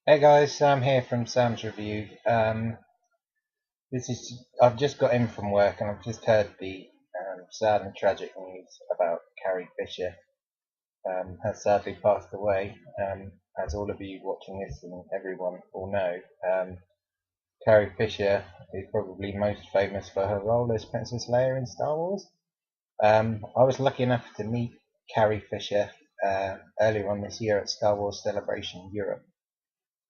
Hey guys, Sam here from Sam's Review. I've just got in from work and I've just heard the sad and tragic news about Carrie Fisher. Has sadly passed away. As all of you watching this and everyone will know, Carrie Fisher is probably most famous for her role as Princess Leia in Star Wars. I was lucky enough to meet Carrie Fisher earlier on this year at Star Wars Celebration Europe.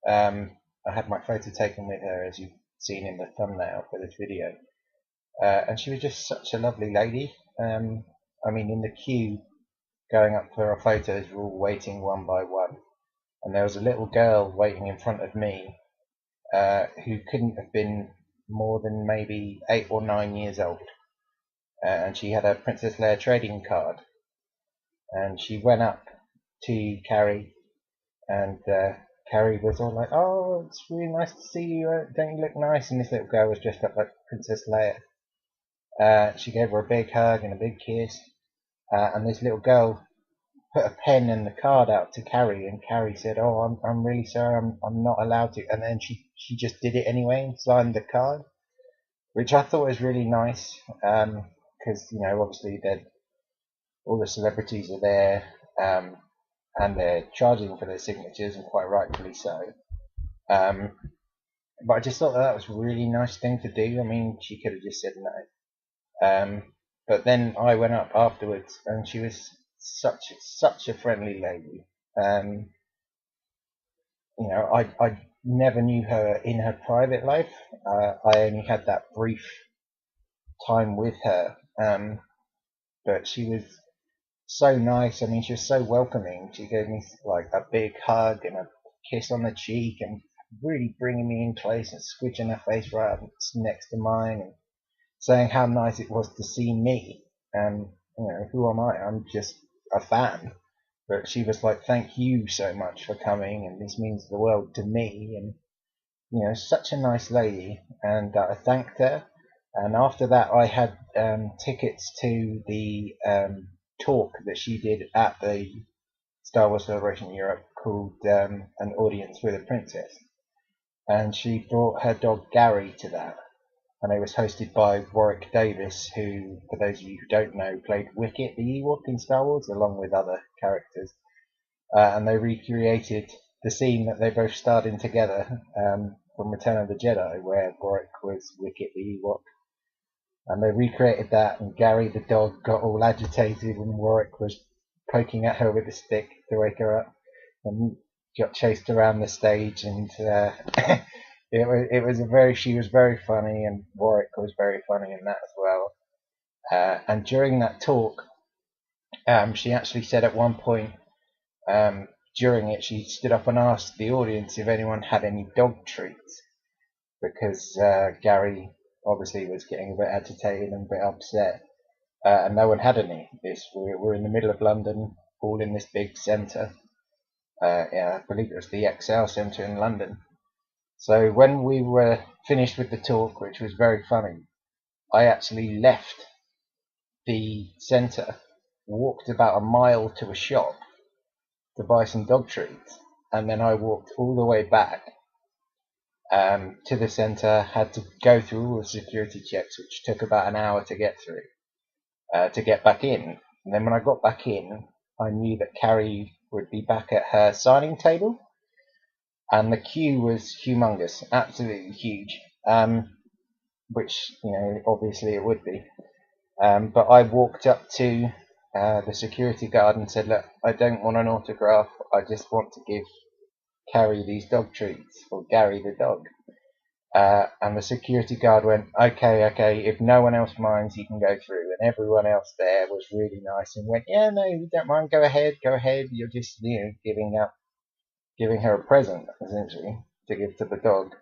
I had my photo taken with her, as you've seen in the thumbnail for this video, and she was just such a lovely lady. I mean, in the queue going up for our photos, we're all waiting one by one, and there was a little girl waiting in front of me who couldn't have been more than maybe 8 or 9 years old, and she had a Princess Leia trading card, and she went up to Carrie and Carrie was all like, "Oh, it's really nice to see you. Don't you look nice?" And this little girl was dressed up like Princess Leia. She gave her a big hug and a big kiss. And this little girl put a pen and the card out to Carrie, and Carrie said, "Oh, I'm really sorry. I'm not allowed to." And then she just did it anyway and signed the card, which I thought was really nice. Because obviously all the celebrities are there. And they're charging for their signatures, and quite rightfully so. But I just thought that was a really nice thing to do. I mean, she could have just said no. But then I went up afterwards, and she was such a friendly lady. I never knew her in her private life. I only had that brief time with her, but she was so nice. I mean, she was so welcoming. She gave me like a big hug and a kiss on the cheek, and really bringing me in close and squishing her face right up next to mine, and saying how nice it was to see me. And who am I? I'm just a fan. But she was like, "Thank you so much for coming, and this means the world to me." And such a nice lady. And I thanked her. And after that, I had tickets to the talk that she did at the Star Wars Celebration Europe called An Audience with a Princess. And she brought her dog Gary to that. And it was hosted by Warwick Davis, who, for those of you who don't know, played Wicket the Ewok in Star Wars, along with other characters. And they recreated the scene that they both starred in together from Return of the Jedi, where Warwick was Wicket the Ewok. And they recreated that, and Gary the dog got all agitated, and Warwick was poking at her with a stick to wake her up, and got chased around the stage. And she was very funny, and Warwick was very funny in that as well. And during that talk, she actually said at one point during it, she stood up and asked the audience if anyone had any dog treats, because Gary obviously was getting a bit agitated and a bit upset, and no one had any. We're in the middle of London, all in this big centre. I believe it was the XL Centre in London. So when we were finished with the talk, which was very funny, I actually left the centre, walked about a mile to a shop to buy some dog treats, and then I walked all the way back to the centre, had to go through all the security checks, which took about an hour to get through, to get back in. And then when I got back in, I knew that Carrie would be back at her signing table, and the queue was humongous, absolutely huge, which obviously it would be. But I walked up to the security guard and said, "Look, I don't want an autograph. I just want to give Carrie these dog treats, or Gary the dog." And the security guard went, okay, if no one else minds, you can go through. And everyone else there was really nice and went, "Yeah, no, you don't mind, go ahead. You're just giving her a present, essentially, to give to the dog."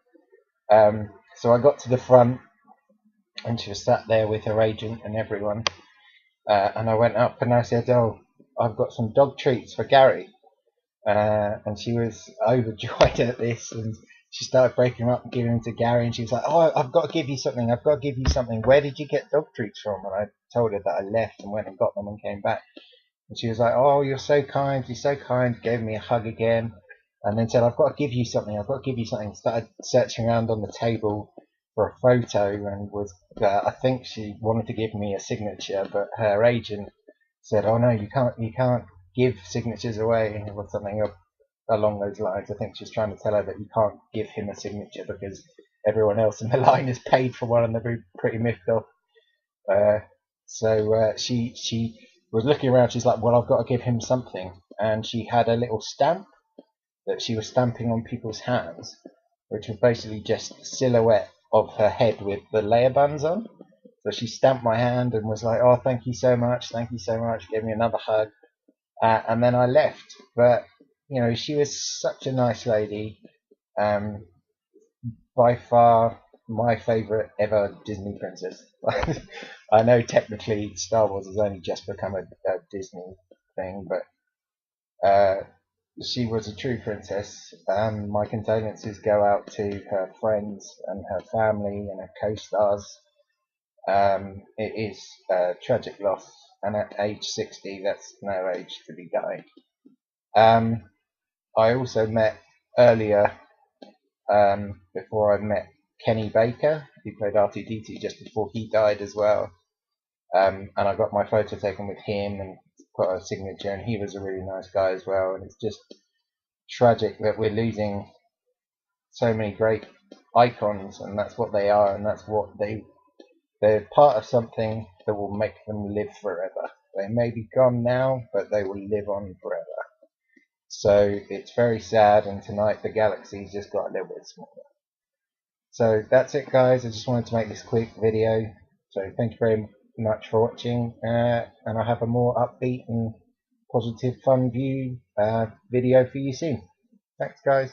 So I got to the front, and she was sat there with her agent and everyone. And I went up and I said, "Oh, I've got some dog treats for Gary." And she was overjoyed at this, and she started breaking them up and giving them to Gary, and she was like, "Oh, I've got to give you something. Where did you get dog treats from?" And I told her that I left and went and got them and came back. And she was like, "Oh, you're so kind. Gave me a hug again. and then said, I've got to give you something, I've got to give you something. Started searching around on the table for a photo, and was I think she wanted to give me a signature, but her agent said, oh no, you can't give signatures away, or something along those lines. I think she's trying to tell her that you can't give him a signature because everyone else in the line has paid for one, and they're pretty miffed off. So she was looking around. She's like, well, I've got to give him something, and she had a little stamp that she was stamping on people's hands, which was basically just a silhouette of her head with the layer buns on. So she stamped my hand and was like, oh, thank you so much, gave me another hug, and then I left. But she was such a nice lady. By far my favourite ever Disney princess. I know technically Star Wars has only just become a Disney thing, but she was a true princess. My condolences go out to her friends and her family and her co-stars. It is a tragic loss, and at age 60, that's no age to be dying. I also met earlier, before I met Kenny Baker, who played R2-D2 just before he died as well. And I got my photo taken with him and put a signature, and he was a really nice guy as well. And it's just tragic that we're losing so many great icons, and that's what they are, and that's what they're part of something that will make them live forever. They may be gone now, but they will live on forever. So it's very sad, and tonight the galaxy's just got a little bit smaller. So that's it, guys. I just wanted to make this quick video. So thank you very much for watching, and I'll have a more upbeat and positive, fun view video for you soon. Thanks, guys.